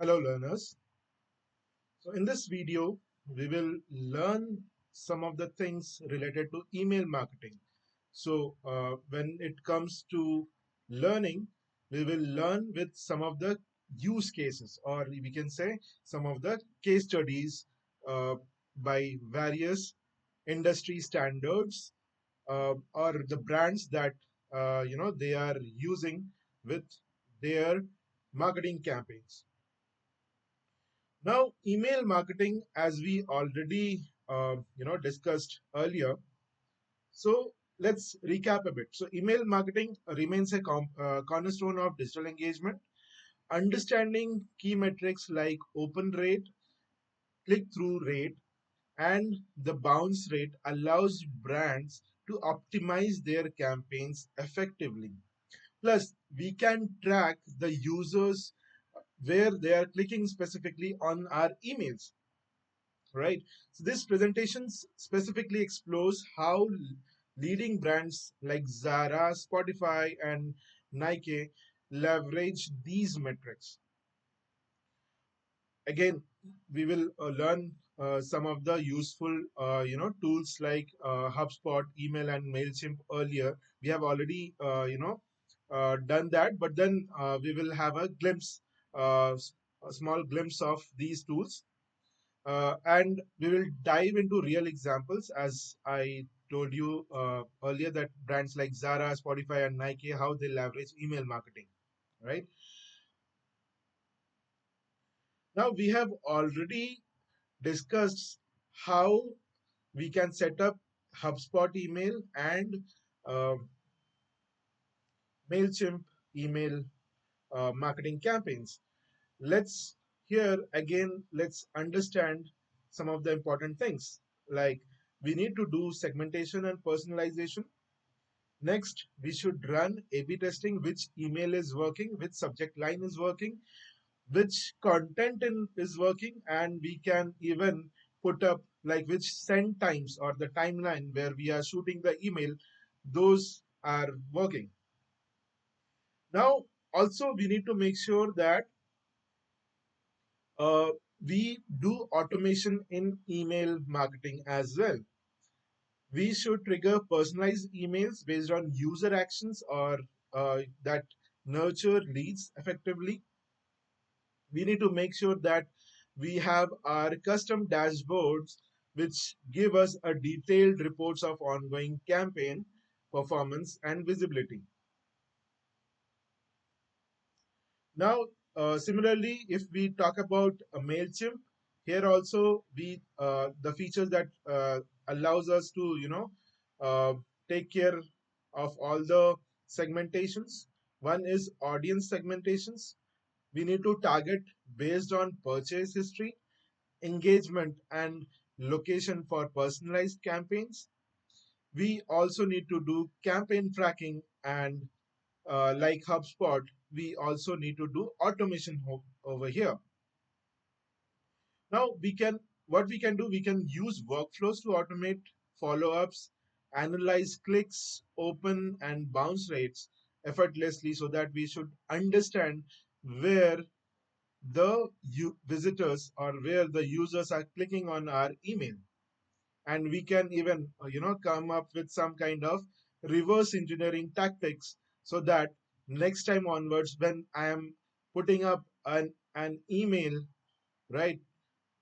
Hello learners. So in this video, we will learn some of the things related to email marketing. So when it comes to learning, we will learn with some of the use cases, or we can say some of the case studies uh, by various industry standards or the brands that they are using with their marketing campaigns. Now, email marketing, as we already discussed earlier. So let's recap a bit. So email marketing remains a cornerstone of digital engagement. Understanding key metrics like open rate, click-through rate, and the bounce rate allows brands to optimize their campaigns effectively. Plus, we can track the users where they are clicking specifically on our emails, right? So this presentation specifically explores how leading brands like Zara, Spotify, and Nike leverage these metrics. Again, we will learn some of the useful tools like HubSpot, email, and Mailchimp earlier. We have already done that, but then we will have a glimpse, a small glimpse of these tools, and we will dive into real examples, as I told you earlier, that brands like Zara, Spotify, and Nike, how they leverage email marketing, right? Now, we have already discussed how we can set up HubSpot email and uh, Mailchimp email marketing campaigns. Let's here again, let's understand some of the important things, like we need to do segmentation and personalization. Next, we should run A/B testing, which email is working, which subject line is working, which is working, and we can even put up like which send times or the timeline where we are shooting the email, those are working. Now, also we need to make sure that uh, we do automation in email marketing as well. We should trigger personalized emails based on user actions or that nurture leads effectively. We need to make sure that we have our custom dashboards which give us a detailed reports of ongoing campaign performance and visibility. Now, similarly, if we talk about a Mailchimp, here also we the features that allows us to uh, take care of all the segmentations. One is audience segmentations. We need to target based on purchase history, engagement, and location for personalized campaigns. We also need to do campaign tracking, and like HubSpot, we also need to do automation over here. Now we can what we can do, we can use workflows to automate follow-ups, analyze clicks, open and bounce rates effortlessly, so that we should understand where the visitors or where the users are clicking on our email. And we can even come up with some kind of reverse engineering tactics, so that next time onwards when I am putting up an email, right,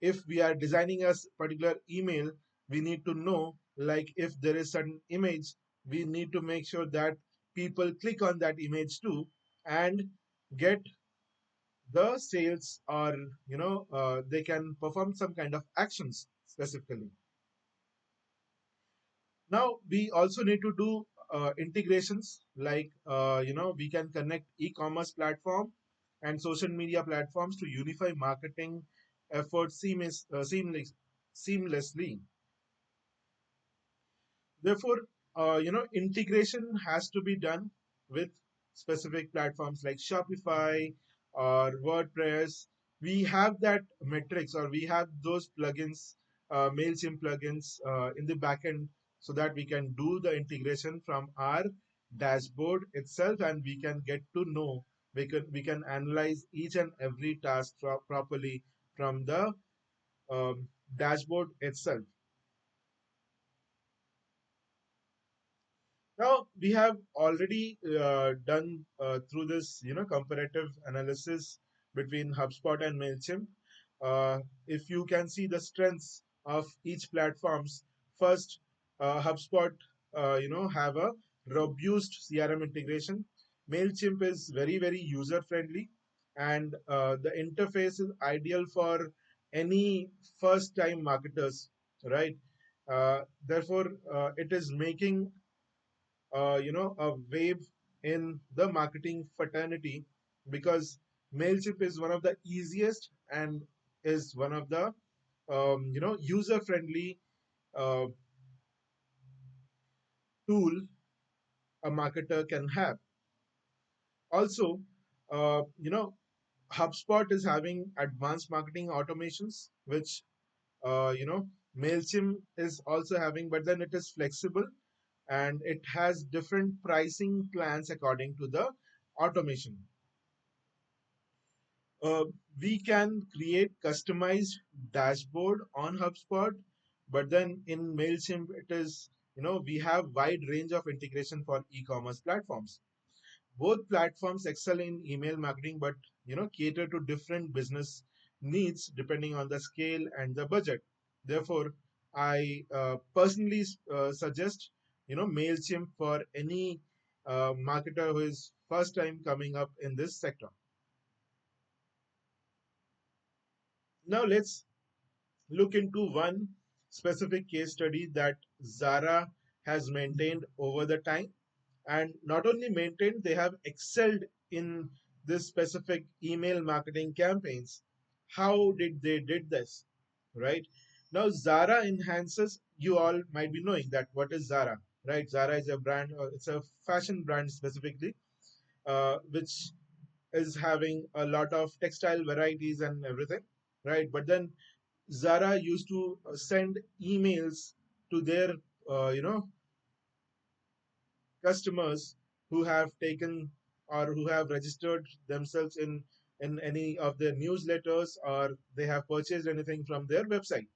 if we are designing a particular email, we need to know, like if there is certain image, we need to make sure that people click on that image too and get the sales, or they can perform some kind of actions specifically. Now we also need to do integrations, like we can connect e-commerce platform and social media platforms to unify marketing efforts seamlessly. Therefore, integration has to be done with specific platforms like Shopify or WordPress. We have that metrics, or we have those plugins, Mailchimp plugins in the backend, so that we can do the integration from our dashboard itself, and we can get to know We can analyze each and every task properly from the um, dashboard itself. Now we have already done through this, comparative analysis between HubSpot and Mailchimp. If you can see the strengths of each platforms, first, HubSpot, have a robust CRM integration. Mailchimp is very very user friendly, and the interface is ideal for any first time marketers, right? Therefore, it is making a wave in the marketing fraternity, because Mailchimp is one of the easiest and is one of the user friendly uh, tool a marketer can have. Also, HubSpot is having advanced marketing automations, which Mailchimp is also having, but then it is flexible and it has different pricing plans according to the automation. uh, we can create customized dashboard on HubSpot, but then in Mailchimp, it is, we have wide range of integration for e-commerce platforms. Both platforms excel in email marketing, but cater to different business needs depending on the scale and the budget. Therefore, I personally suggest Mailchimp for any marketer who is first time coming up in this sector. Now let's look into one specific case study that Zara has maintained over the time. And not only maintained, they have excelled in this specific email marketing campaigns. How did they did this? Right? Now Zara enhances, you all might be knowing that what is Zara, right? Zara is a brand, it's a fashion brand specifically, which is having a lot of textile varieties and everything, right? But then Zara used to send emails to their customers who have taken or who have registered themselves in any of their newsletters, or they have purchased anything from their website,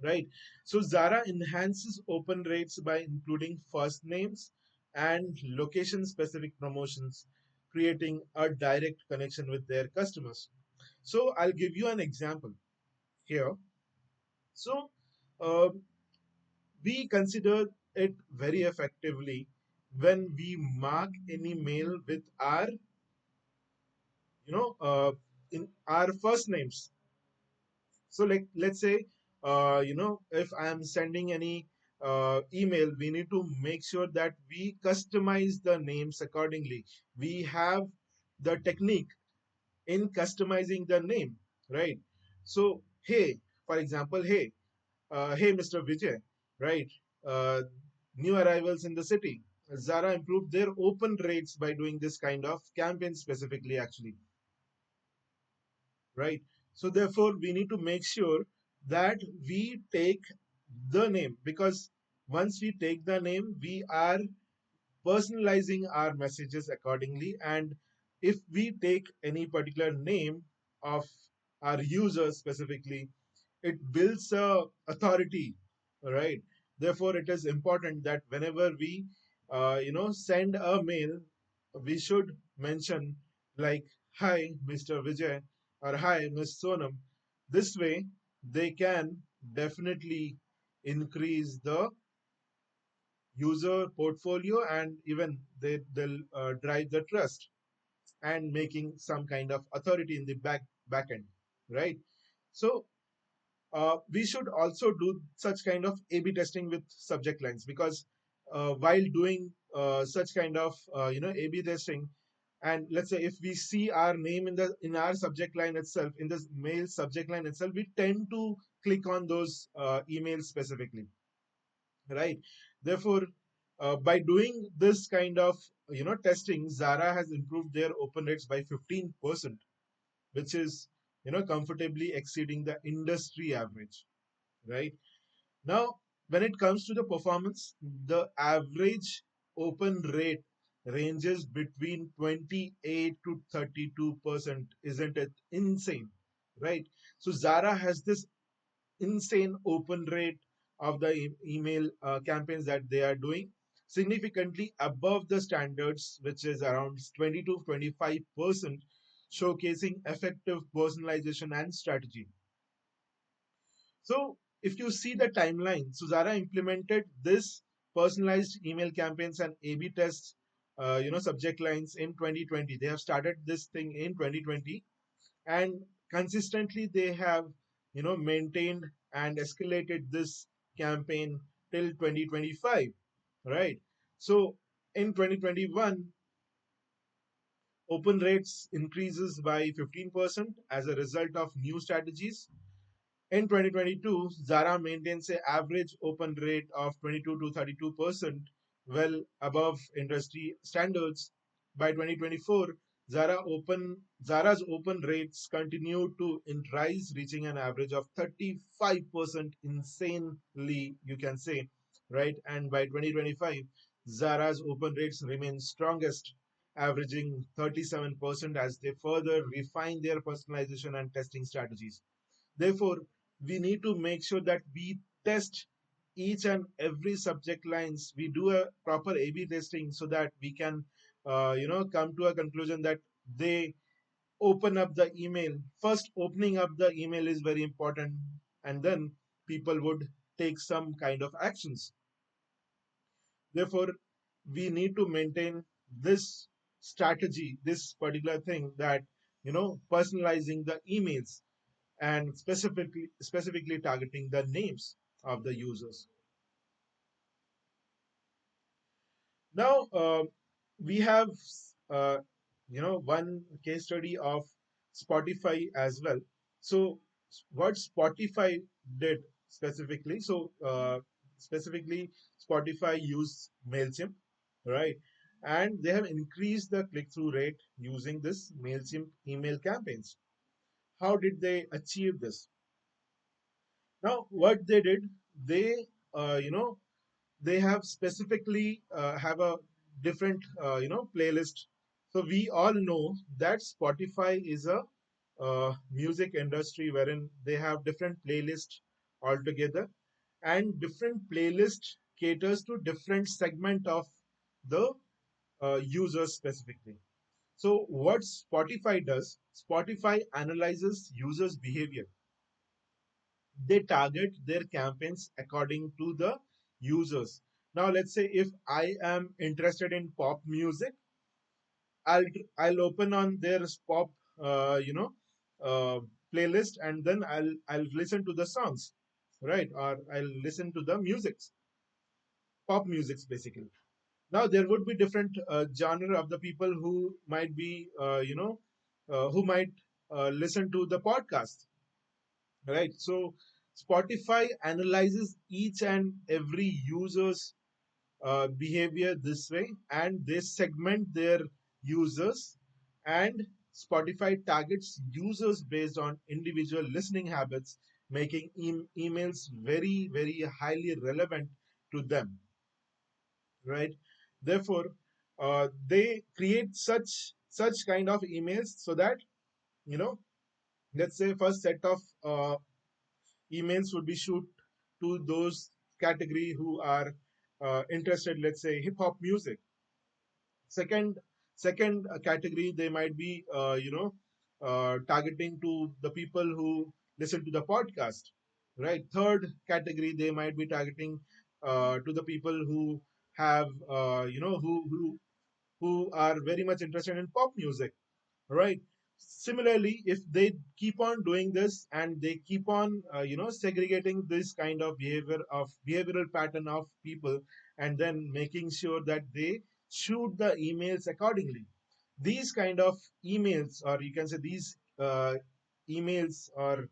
right? So Zara enhances open rates by including first names and location specific promotions, creating a direct connection with their customers. So I'll give you an example here. So um, we consider it very effectively when we mark any mail with our you know uh, in our first names. So like let's say if I am sending any email, we need to make sure that we customize the names accordingly. We have the technique in customizing the name, right? So hey, for example, hey, Mr. Vijay, right? Uh, New arrivals in the city. Zara improved their open rates by doing this kind of campaign specifically, actually, right? So, therefore, we need to make sure that we take the name, because once we take the name, we are personalizing our messages accordingly. And if we take any particular name of our user specifically, it builds a authority, right? Therefore it is important that whenever we send a mail, we should mention like, hi Mr. Vijay, or hi Miss Sonam. This way they can definitely increase the user portfolio, and even they'll drive the trust and making some kind of authority in the back end, right? So we should also do such kind of A/B testing with subject lines, because while doing such kind of A/B testing, and let's say if we see our name in our subject line itself, in this mail subject line itself, we tend to click on those emails specifically, right? Therefore, by doing this kind of testing, Zara has improved their open rates by 15%, which is comfortably exceeding the industry average, right? Now, when it comes to the performance, the average open rate ranges between 28 to 32%. Isn't it insane? Right? So Zara has this insane open rate of the email campaigns that they are doing, significantly above the standards, which is around 20 to 25%, showcasing effective personalization and strategy. So if you see the timeline, so Zara implemented this personalized email campaigns and A/B tests, subject lines in 2020. They have started this thing in 2020, and consistently they have, maintained and escalated this campaign till 2025, right? So in 2021, open rates increases by 15% as a result of new strategies. In 2022, Zara maintains an average open rate of 22 to 32%, well above industry standards. By 2024, Zara's open rates continue to rise, reaching an average of 35%, insanely, you can say, right? And by 2025, Zara's open rates remain strongest, averaging 37% as they further refine their personalization and testing strategies. Therefore, we need to make sure that we test each and every subject lines. We do a proper A/B testing so that we can, come to a conclusion that they open up the email. First, opening up the email is very important, and then people would take some kind of actions. Therefore, we need to maintain this strategy, this particular thing that, personalizing the emails and specifically targeting the names of the users. Now we have uh, one case study of Spotify as well. So what Spotify did specifically, specifically Spotify used Mailchimp, right? And they have increased the click-through rate using this Mailchimp email campaigns. How did they achieve this? Now, what they did, they, they have specifically have a different, playlist. So we all know that Spotify is a music industry wherein they have different playlists altogether, and different playlist caters to different segment of the users specifically. So what Spotify does, Spotify analyzes users' behavior. They target their campaigns according to the users. Now let's say if I am interested in pop music, i'll I'll open on their pop uh, you know uh, playlist, and then I'll listen to the songs, right? Or I'll listen to the musics, pop musics basically. Now there would be different genre of the people who might be who might listen to the podcast, right? So Spotify analyzes each and every user's behavior this way, and they segment their users, and Spotify targets users based on individual listening habits, making emails very, very highly relevant to them, right? Therefore, they create such kind of emails so that, you know let's say first set of emails would be shoot to those category who are interested, let's say hip hop music. Second category, they might be targeting to the people who listen to the podcast, right? Third category, they might be targeting to the people who have who are very much interested in pop music, right? Similarly, if they keep on doing this and they keep on segregating this kind of behavioral pattern of people, and then making sure that they shoot the emails accordingly, these kind of emails, or you can say these emails, or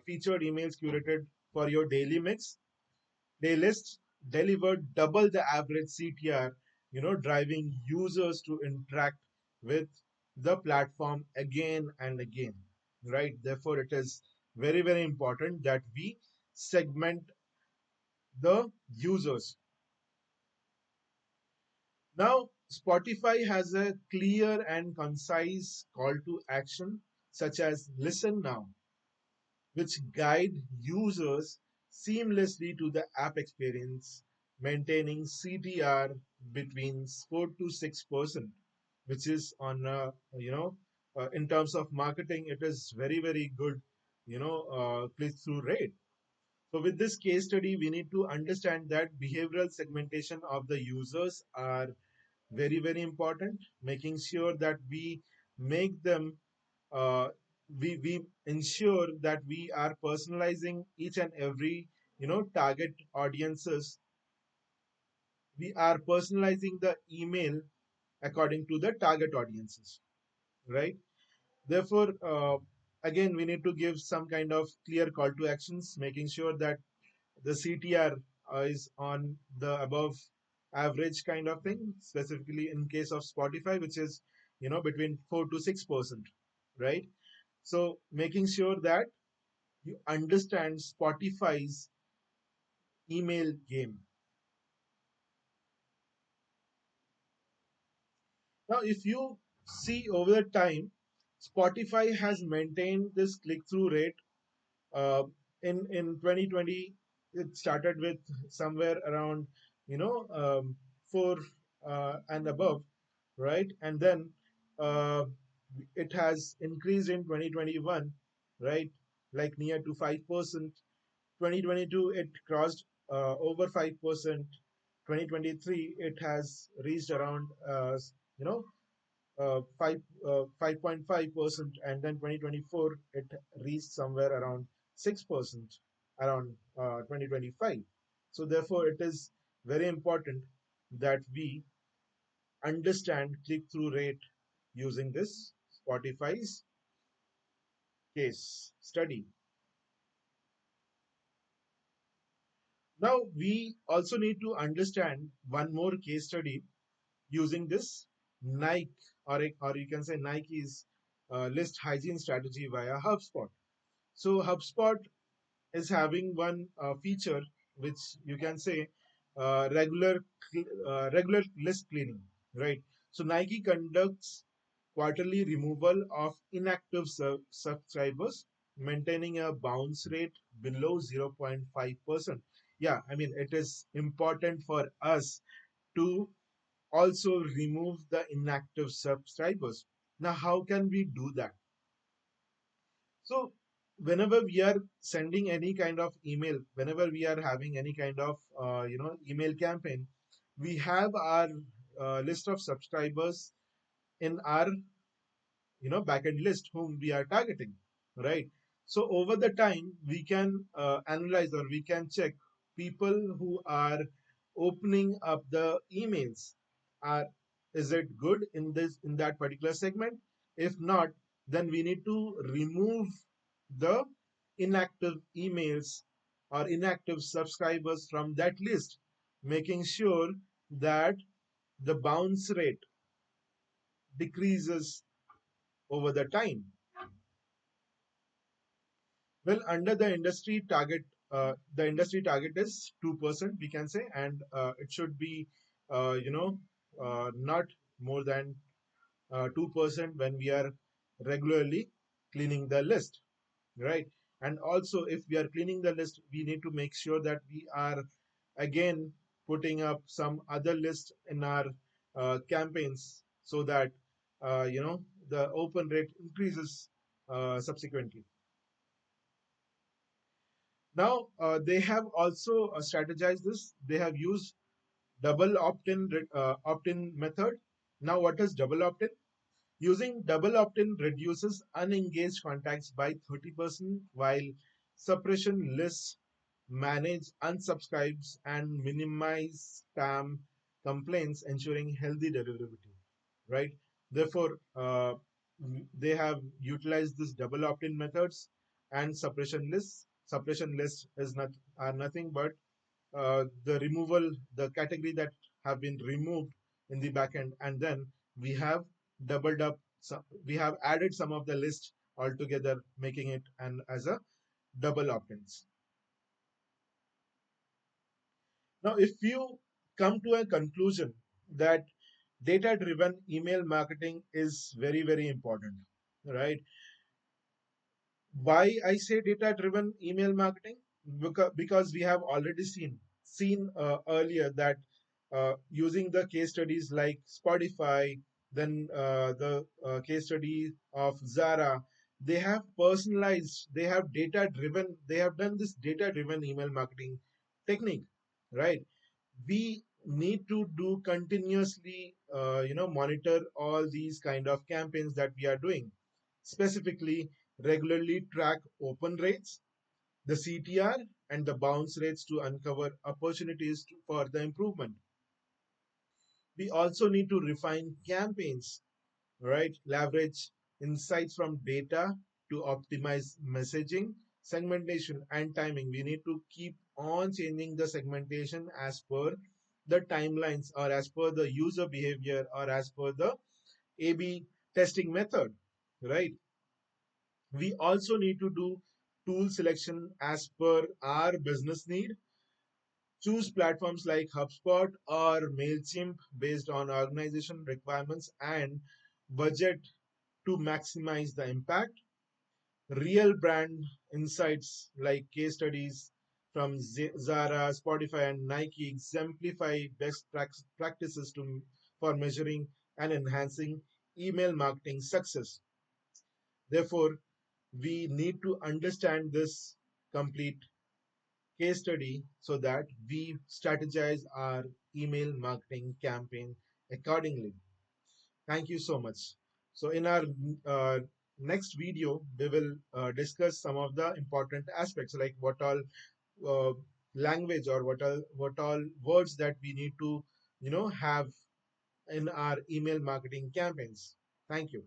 featured emails curated for your daily mix, they list delivered double the average CTR, driving users to interact with the platform again and again, right? Therefore, it is very, very important that we segment the users. Now, Spotify has a clear and concise call to action, such as listen now, which guide users seamlessly to the app experience, maintaining CTR between 4 to 6%, which is on in terms of marketing, it is very good, click through rate. So with this case study, we need to understand that behavioral segmentation of the users are very important, making sure that we make them uh, we ensure that we are personalizing each and every target audiences. We are personalizing the email according to the target audiences, right? Therefore, again, we need to give some kind of clear call to actions, making sure that the CTR is on the above average kind of thing, specifically in case of Spotify, which is between 4 to 6%, right? So making sure that you understand Spotify's email game. Now, if you see over the time, Spotify has maintained this click-through rate. Uh, in 2020, it started with somewhere around 4 and above, right? And then uh, it has increased in 2021, right? Like near to 5%. 2022, it crossed over 5%. 2023, it has reached around you know 5.5%, and then 2024 it reached somewhere around 6% around 2025. So therefore, it is very important that we understand click-through rate using this Spotify's case study. Now we also need to understand one more case study using this Nike, or you can say Nike's list hygiene strategy via HubSpot. So HubSpot is having one feature which you can say regular list cleaning, right? So Nike conducts quarterly removal of inactive subscribers, maintaining a bounce rate below 0.5%. Yeah, I mean, it is important for us to also remove the inactive subscribers. Now, how can we do that? So, whenever we are sending any kind of email, whenever we are having any kind of email campaign, we have our list of subscribers in our backend list whom we are targeting, right? So over the time we can analyze, or we can check people who are opening up the emails. Are Is it good in that particular segment? If not, then we need to remove the inactive emails or inactive subscribers from that list, making sure that the bounce rate decreases over the time. Well, under the industry target is 2%, we can say, and it should be, not more than 2% when we are regularly cleaning the list, right? And also, if we are cleaning the list, we need to make sure that we are again putting up some other list in our campaigns, so that the open rate increases subsequently. Now, they have also strategized this. They have used double opt-in method. Now, what is double opt-in? Using double opt-in reduces unengaged contacts by 30%, while suppression lists manage unsubscribes and minimize spam complaints, ensuring healthy deliverability. Right? Therefore, they have utilized this double opt-in methods and suppression lists. Suppression lists is not are nothing but the category that have been removed in the backend, and then we have doubled up. We have added some of the list altogether, making it and as a double opt-ins. Now, if you come to a conclusion that Data driven email marketing is very, very important, right? Why I say data driven email marketing? Because we have already seen earlier that using the case studies like Spotify, then the case study of Zara, they have personalized, they have data driven, they have done this data driven email marketing technique, right? We need to do continuously, monitor all these kind of campaigns that we are doing. Specifically, regularly track open rates, the CTR, and the bounce rates to uncover opportunities for the improvement. We also need to refine campaigns, right? Leverage insights from data to optimize messaging, segmentation, and timing. We need to keep on changing the segmentation as per the timelines or as per the user behavior or as per the A/B testing method, right? We also need to do tool selection as per our business need. Choose platforms like HubSpot or MailChimp based on organization requirements and budget to maximize the impact. Real brand insights like case studies from Zara, Spotify, and Nike exemplify best practices for measuring and enhancing email marketing success. Therefore, we need to understand this complete case study so that we strategize our email marketing campaign accordingly. Thank you so much. So, in our uh, next video, we will discuss some of the important aspects like what all uh, language or what all words that we need to have in our email marketing campaigns. Thank you.